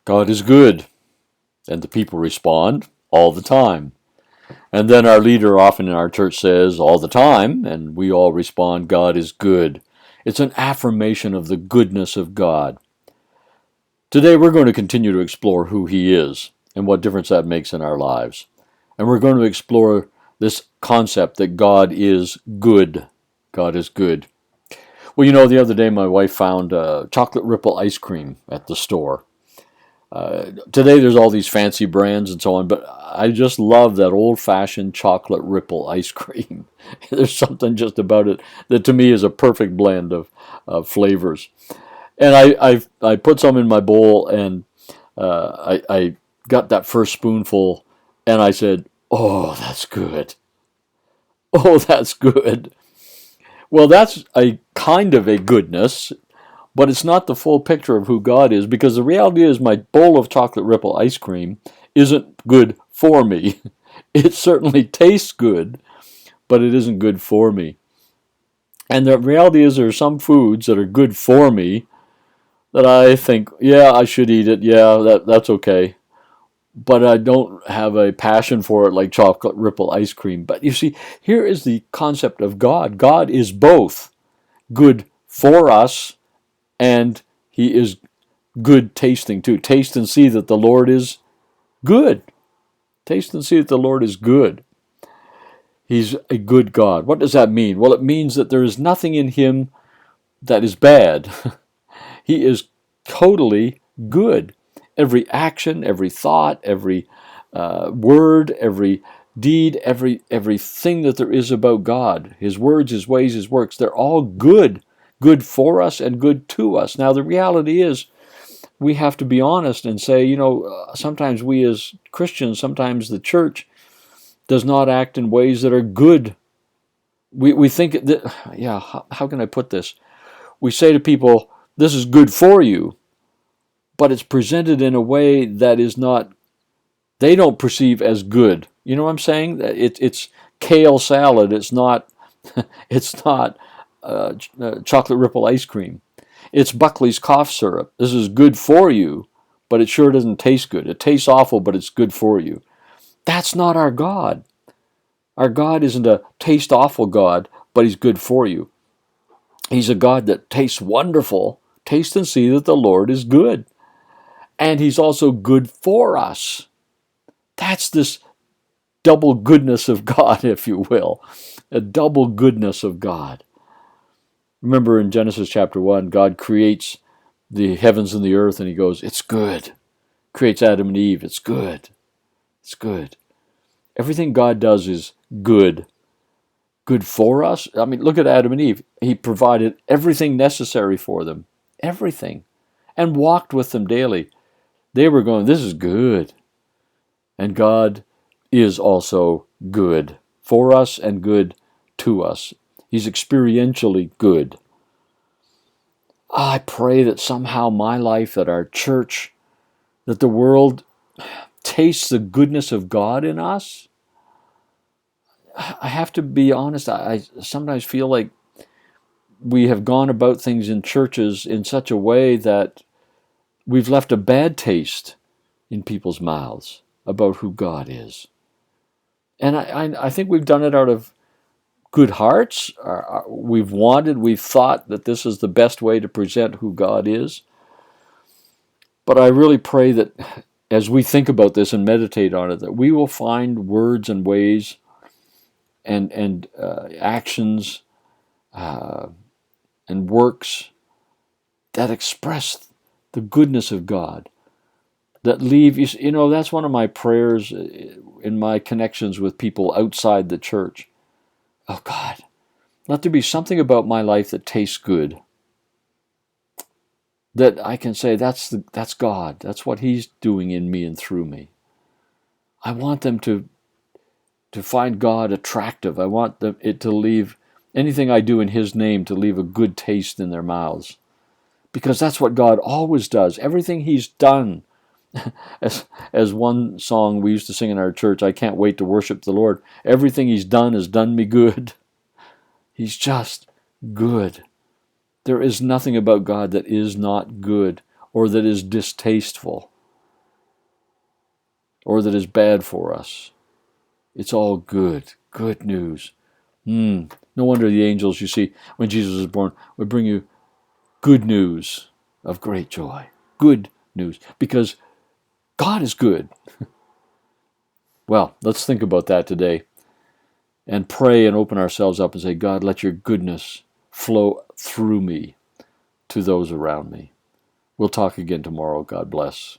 God is good. And the people respond, all the time. And then our leader often in our church says, all the time, and we all respond, God is good. It's an affirmation of the goodness of God. Today we're going to continue to explore who He is and what difference that makes in our lives. And we're going to explore this concept that God is good. God is good. Well, the other day my wife found chocolate ripple ice cream at the store. Today there's all these fancy brands and so on, but I just love that old-fashioned chocolate ripple ice cream. There's something just about it that to me is a perfect blend of flavors. And I put some in my bowl, and I got that first spoonful, and I said, "Oh, that's good. Oh, that's good." Well, that's a kind of a goodness, but it's not the full picture of who God is, because the reality is my bowl of chocolate ripple ice cream isn't good for me. It certainly tastes good, but it isn't good for me. And the reality is there are some foods that are good for me that I think, yeah, I should eat it. Yeah, that's okay. But I don't have a passion for it like chocolate ripple ice cream. But you see, here is the concept of God. God is both good for us, and He is good tasting too. Taste and see that the Lord is good. Taste and see that the Lord is good. He's a good God. What does that mean? Well, it means that there is nothing in Him that is bad. He is totally good. Every action, every thought, every word, every deed, everything that there is about God, His words, His ways, His works, they're all good. Good for us and good to us. Now, the reality is, we have to be honest and say, sometimes we as Christians, sometimes the church does not act in ways that are good. We think that, yeah, how can I put this? We say to people, this is good for you, but it's presented in a way that is not, they don't perceive as good. You know what I'm saying? It's kale salad. It's not, it's not chocolate ripple ice cream. It's Buckley's cough syrup. This is good for you, but it sure doesn't taste good. It tastes awful, but it's good for you. That's not our God. Our God isn't a taste awful God, but He's good for you. He's a God that tastes wonderful. Taste and see that the Lord is good. And He's also good for us. That's this double goodness of God, if you will. A double goodness of God. Remember in Genesis chapter 1, God creates the heavens and the earth, and He goes, it's good. Creates Adam and Eve, it's good. It's good. Everything God does is good. Good for us. I mean, look at Adam and Eve. He provided everything necessary for them. Everything. And walked with them daily. They were going, this is good. And God is also good for us and good to us. He's experientially good. I pray that somehow my life, that our church, that the world tastes the goodness of God in us. I have to be honest, I sometimes feel like we have gone about things in churches in such a way that we've left a bad taste in people's mouths about who God is. And I think we've done it out of good hearts. We've thought that this is the best way to present who God is. But I really pray that as we think about this and meditate on it, that we will find words and ways and actions and works that express the goodness of God, that leave, that's one of my prayers in my connections with people outside the church. Oh God, let there be something about my life that tastes good, that I can say, that's God, that's what He's doing in me and through me. I want them to find God attractive. I want it to leave anything I do in His name to leave a good taste in their mouths. Because that's what God always does. Everything He's done. As one song we used to sing in our church, I can't wait to worship the Lord. Everything He's done has done me good. He's just good. There is nothing about God that is not good or that is distasteful. or that is bad for us. It's all good. Good news. No wonder the angels, you see, when Jesus was born, would bring you good news of great joy. Good news. Because God is good. Well, let's think about that today and pray and open ourselves up and say, God, let your goodness flow through me to those around me. We'll talk again tomorrow. God bless.